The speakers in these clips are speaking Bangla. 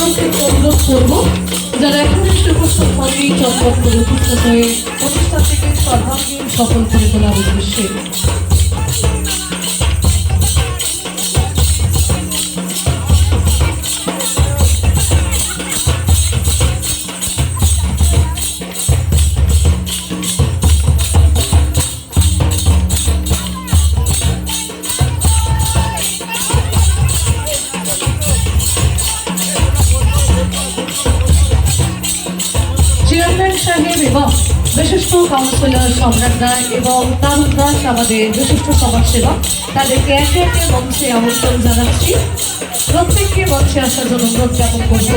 প্রত্যেককে অনুরোধ করবো যারা এখন এসে উপস্থিত হয়নি চটপট করে উপস্থিত হয়ে অনুষ্ঠান থেকে সর্বাঙ্গীন সফল করে তোলার উদ্দেশ্যে চেয়ারম্যান সাহেব এবং বিশিষ্ট কাউন্সিলর সম্রাট রায় এবং তারুণ দাস আমাদের বিশিষ্ট সমাজসেবক তাদেরকে একে একে মঞ্চে আমন্ত্রণ জানাচ্ছি। প্রত্যেককে মঞ্চে আসার জন্য অনুরোধ জ্ঞাপন করব।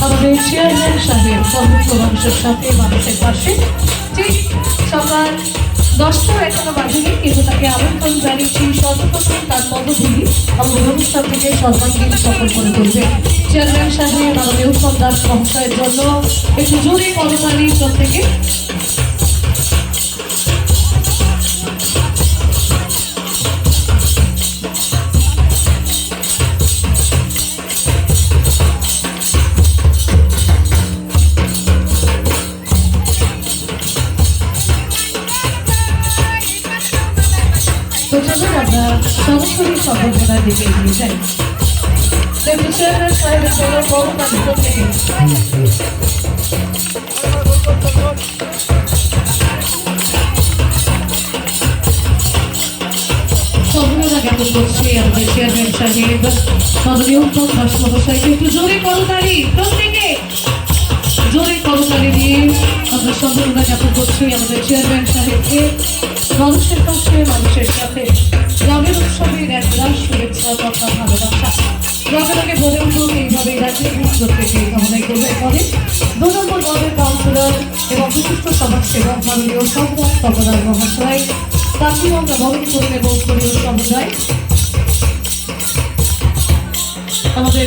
আমাদের চেয়ারম্যান সাহেব সর্বোচ্চ মানুষের সাথে মানুষের পাশে ঠিক সকাল 10টা এখনো বাজেনি, কিন্তু তাকে আমন্ত্রণ জানিয়েছি সর্বপ্রথম তার পদধূলি আমাদের অনুষ্ঠান থেকে সর্বাঙ্গীন সফল করে তুলবে। চেয়ারম্যান সাহেব আমাদের উত্তম দাস মহাশয়ের জন্য একটু জোরে করতালি প্রত্যেকে। আমরা সরাসরি সম্বর্ধনার দিকে এগিয়ে যাই। চেয়ারম্যান সাহেবের জন্য করতালি প্রত্যেকে। সম্মাননা জ্ঞাপন করছি আমাদের চেয়ারম্যান সাহেব মাননীয় উত্তম দাস মহাশয়কে একটু জোরে করতালি প্রত্যেকে। জোরে করতালি দিয়ে আমরা সম্মাননা জ্ঞাপন করছি আমাদের চেয়ারম্যান সাহেবকে। মানুষের পাশে মানুষের সাথে গ্রামের উৎসবের এক রাস শুভেচ্ছা তথা ভালোবাসা গ্রামে গড়ে উঠুক এইভাবেই রাজ্যের প্রত্যেকে কামনাই করবে। পরে 2 নম্বর ওয়ার্ডের কাউন্সিলর এবং বিশিষ্ট সমাজসেবক মাননীয় সম্রাট কমলার মহাশয় তাকেও আমরা বরণ করে নেব। সমুদায় আমাদের